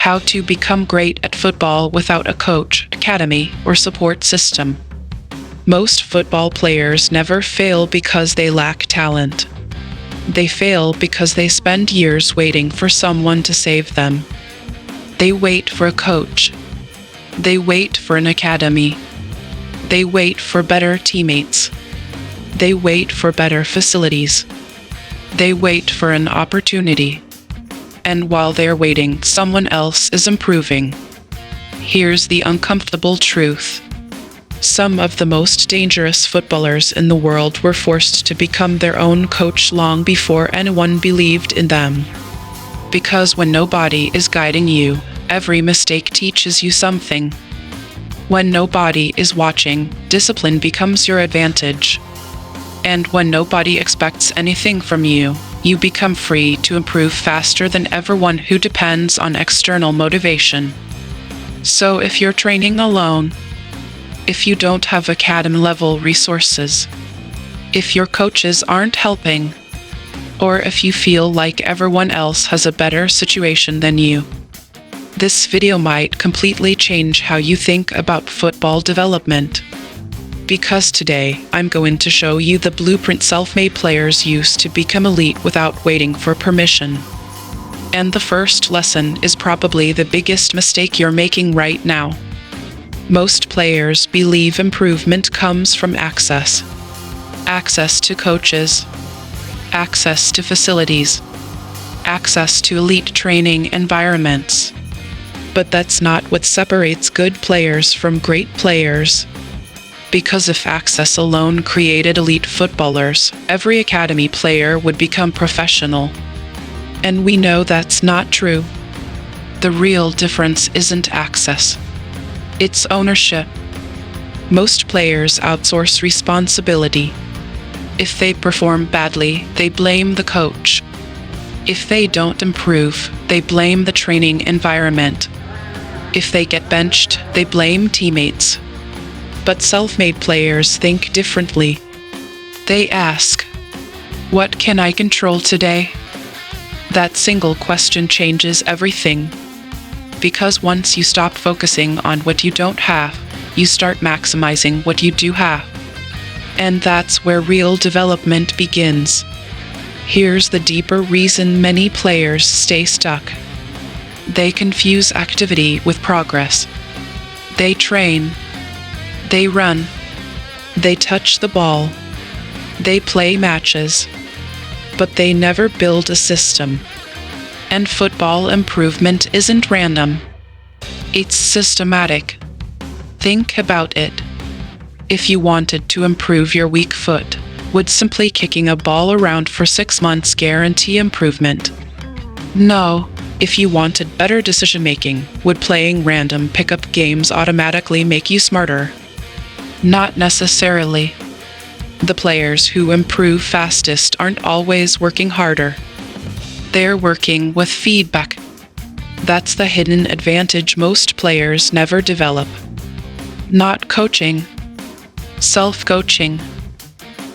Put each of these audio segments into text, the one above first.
How to become great at football without a coach, academy, or support system. Most football players never fail because they lack talent. They fail because they spend years waiting for someone to save them. They wait for a coach. They wait for an academy. They wait for better teammates. They wait for better facilities. They wait for an opportunity. And while they're waiting, someone else is improving. Here's the uncomfortable truth. Some of the most dangerous footballers in the world were forced to become their own coach long before anyone believed in them. Because when nobody is guiding you, every mistake teaches you something. When nobody is watching, discipline becomes your advantage. And when nobody expects anything from you, you become free to improve faster than everyone who depends on external motivation. So if you're training alone, if you don't have academy-level resources, if your coaches aren't helping, or if you feel like everyone else has a better situation than you, this video might completely change how you think about football development. Because today, I'm going to show you the blueprint self-made players use to become elite without waiting for permission. And the first lesson is probably the biggest mistake you're making right now. Most players believe improvement comes from access. Access to coaches. Access to facilities. Access to elite training environments. But that's not what separates good players from great players. Because if access alone created elite footballers, every academy player would become professional. And we know that's not true. The real difference isn't access. It's ownership. Most players outsource responsibility. If they perform badly, they blame the coach. If they don't improve, they blame the training environment. If they get benched, they blame teammates. But self-made players think differently. They ask, "What can I control today?" That single question changes everything. Because once you stop focusing on what you don't have, you start maximizing what you do have. And that's where real development begins. Here's the deeper reason many players stay stuck. They confuse activity with progress. They train. They run. They touch the ball. They play matches. But they never build a system. And football improvement isn't random. It's systematic. Think about it. If you wanted to improve your weak foot, would simply kicking a ball around for 6 months guarantee improvement? No. If you wanted better decision-making, would playing random pickup games automatically make you smarter? Not necessarily. The players who improve fastest aren't always working harder. They're working with feedback. That's the hidden advantage most players never develop. Not coaching. Self-coaching.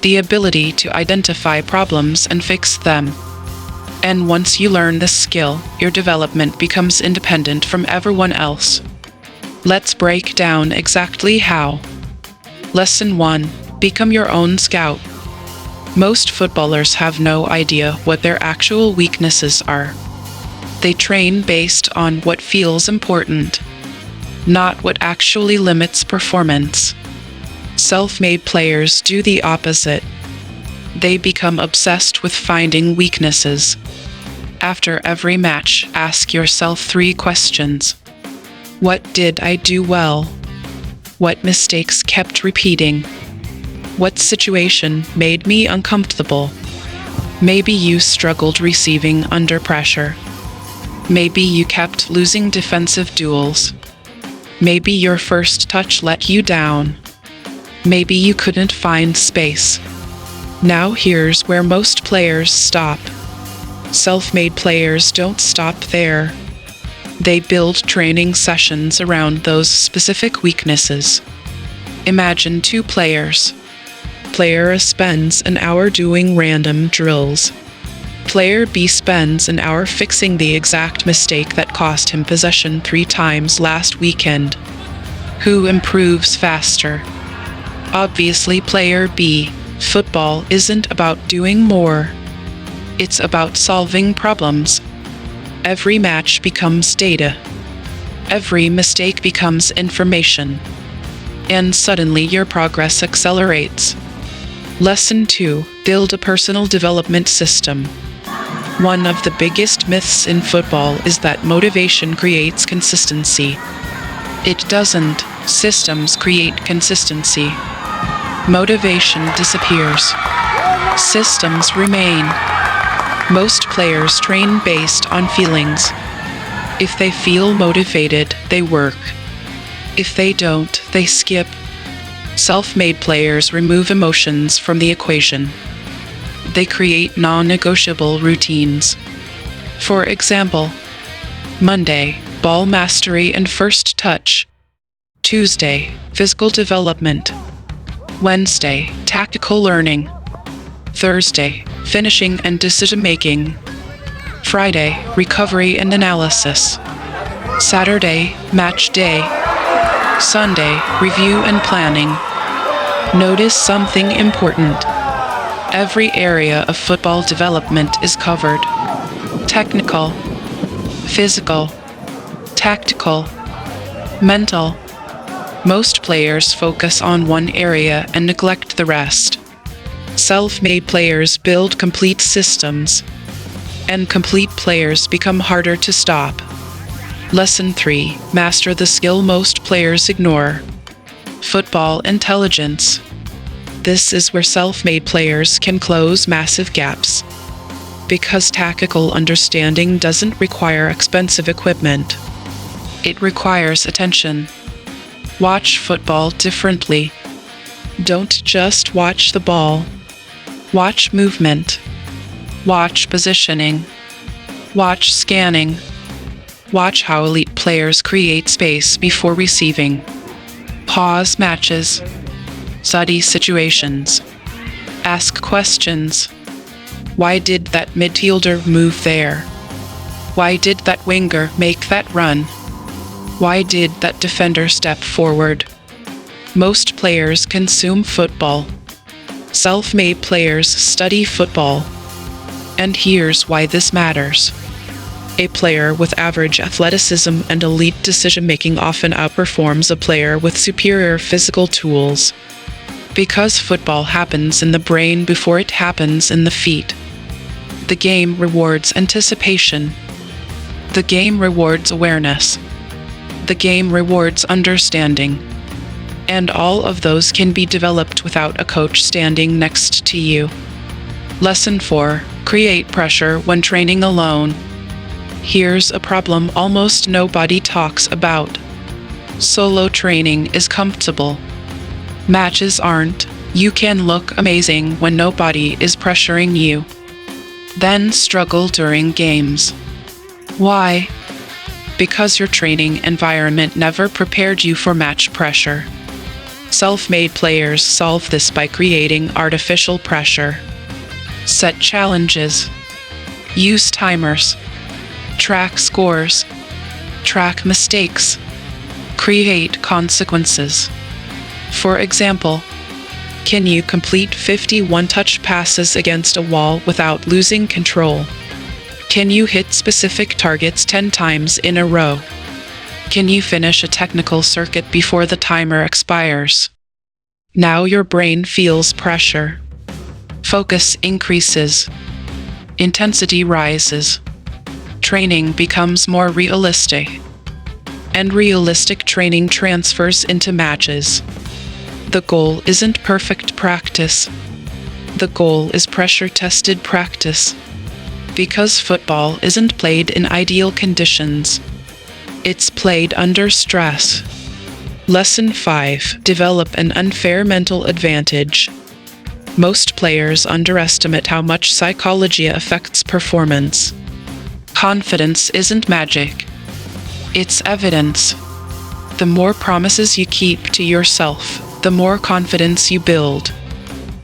The ability to identify problems and fix them. And once you learn this skill, your development becomes independent from everyone else. Let's break down exactly how. Lesson 1. Become your own scout. Most footballers have no idea what their actual weaknesses are. They train based on what feels important, not what actually limits performance. Self-made players do the opposite. They become obsessed with finding weaknesses. After every match, ask yourself 3 questions. What did I do well? What mistakes kept repeating? What situation made me uncomfortable? Maybe you struggled receiving under pressure. Maybe you kept losing defensive duels. Maybe your first touch let you down. Maybe you couldn't find space. Now here's where most players stop. Self-made players don't stop there. They build training sessions around those specific weaknesses. Imagine 2 players. Player A spends an hour doing random drills. Player B spends an hour fixing the exact mistake that cost him possession 3 times last weekend. Who improves faster? Obviously, player B. Football isn't about doing more. It's about solving problems. Every match becomes data. Every mistake becomes information. And suddenly your progress accelerates. Lesson 2. Build a personal development system. One of the biggest myths in football is that motivation creates consistency. It doesn't. Systems create consistency. Motivation disappears. Systems remain. Most players train based on feelings. If they feel motivated, they work. If they don't, they skip. Self-made players remove emotions from the equation. They create non-negotiable routines. For example, Monday, ball mastery and first touch. Tuesday, physical development. Wednesday, tactical learning. Thursday, finishing and decision-making. Friday, recovery and analysis. Saturday, match day. Sunday, review and planning. Notice something important. Every area of football development is covered. Technical, physical, tactical, mental. Most players focus on one area and neglect the rest. Self-made players build complete systems, and complete players become harder to stop. Lesson 3. Master the skill most players ignore. Football intelligence. This is where self-made players can close massive gaps. Because tactical understanding doesn't require expensive equipment. It requires attention. Watch football differently. Don't just watch the ball. Watch movement. Watch positioning. Watch scanning. Watch how elite players create space before receiving. Pause matches. Study situations. Ask questions. Why did that midfielder move there? Why did that winger make that run? Why did that defender step forward? Most players consume football. Self-made players study football. And here's why this matters. A player with average athleticism and elite decision-making often outperforms a player with superior physical tools. Because football happens in the brain before it happens in the feet. The game rewards anticipation. The game rewards awareness. The game rewards understanding. And all of those can be developed without a coach standing next to you. Lesson 4. Create pressure when training alone. Here's a problem almost nobody talks about. Solo training is comfortable. Matches aren't. You can look amazing when nobody is pressuring you. Then struggle during games. Why? Because your training environment never prepared you for match pressure. Self-made players solve this by creating artificial pressure. Set challenges. Use timers. Track scores. Track mistakes. Create consequences. For example, can you complete 50 one-touch passes against a wall without losing control? Can you hit specific targets 10 times in a row? Can you finish a technical circuit before the timer expires? Now your brain feels pressure. Focus increases. Intensity rises. Training becomes more realistic. And realistic training transfers into matches. The goal isn't perfect practice. The goal is pressure-tested practice. Because football isn't played in ideal conditions. It's played under stress. Lesson 5. Develop an unfair mental advantage. Most players underestimate how much psychology affects performance. Confidence isn't magic. It's evidence. The more promises you keep to yourself, the more confidence you build.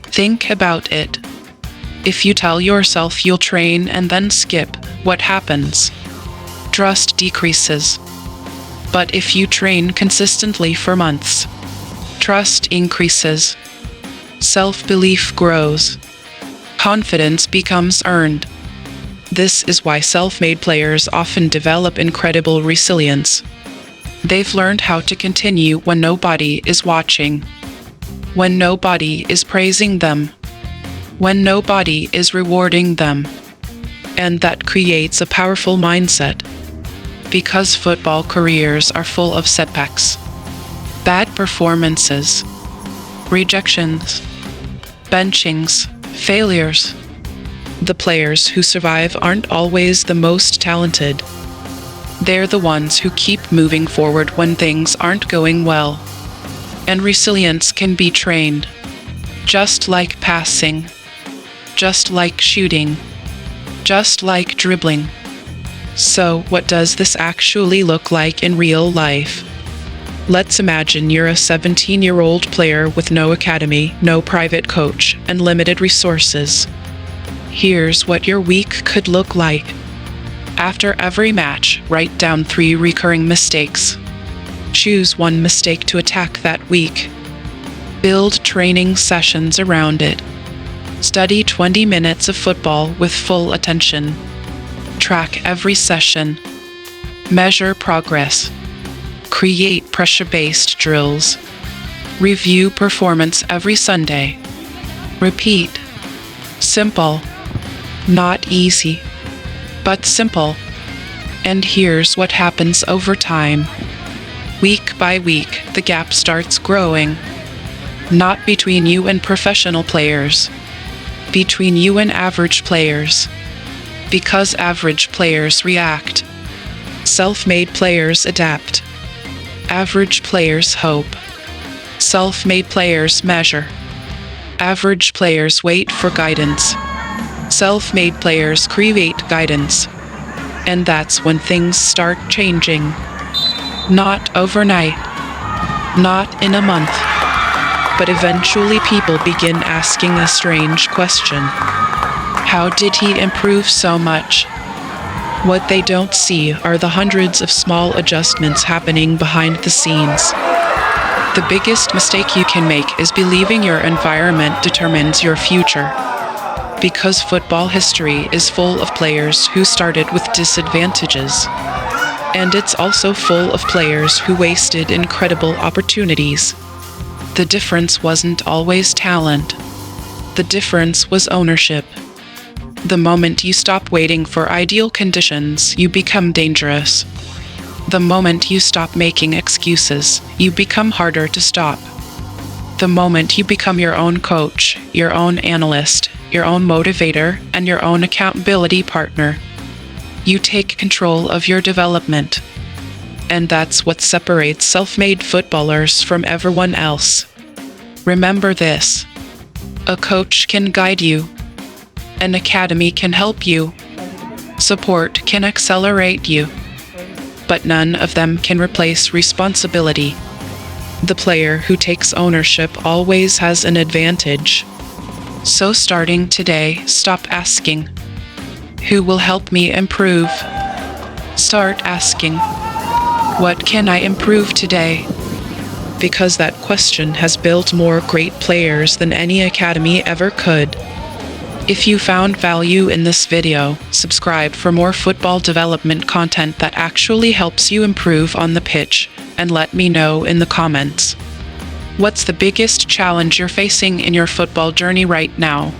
Think about it. If you tell yourself you'll train and then skip, what happens? Trust decreases. But if you train consistently for months, trust increases. Self-belief grows. Confidence becomes earned. This is why self-made players often develop incredible resilience. They've learned how to continue when nobody is watching, when nobody is praising them, when nobody is rewarding them. And that creates a powerful mindset. Because football careers are full of setbacks, bad performances, rejections, benchings, failures. The players who survive aren't always the most talented. They're the ones who keep moving forward when things aren't going well. And resilience can be trained. Just like passing, just like shooting, just like dribbling. So, what does this actually look like in real life? Let's imagine you're a 17-year-old player with no academy, no private coach, and limited resources. Here's what your week could look like. After every match, write down 3 recurring mistakes. Choose one mistake to attack that week. Build training sessions around it. Study 20 minutes of football with full attention. Track every session. Measure progress. Create pressure-based drills. Review performance every Sunday. Repeat. Simple. Not easy, but simple. And here's what happens over time. Week by week, the gap starts growing. Not between you and professional players, between you and average players. Because average players react. Self-made players adapt. Average players hope. Self-made players measure. Average players wait for guidance. Self-made players create guidance. And that's when things start changing. Not overnight. Not in a month. But eventually people begin asking a strange question. How did he improve so much? What they don't see are the hundreds of small adjustments happening behind the scenes. The biggest mistake you can make is believing your environment determines your future. Because football history is full of players who started with disadvantages. And it's also full of players who wasted incredible opportunities. The difference wasn't always talent. The difference was ownership. The moment you stop waiting for ideal conditions, you become dangerous. The moment you stop making excuses, you become harder to stop. The moment you become your own coach, your own analyst, your own motivator, and your own accountability partner, you take control of your development. And that's what separates self-made footballers from everyone else. Remember this: a coach can guide you. An academy can help you. Support can accelerate you. But none of them can replace responsibility. The player who takes ownership always has an advantage. So starting today, stop asking, "Who will help me improve?" Start asking, "What can I improve today?" Because that question has built more great players than any academy ever could. If you found value in this video, subscribe for more football development content that actually helps you improve on the pitch, and let me know in the comments. What's the biggest challenge you're facing in your football journey right now?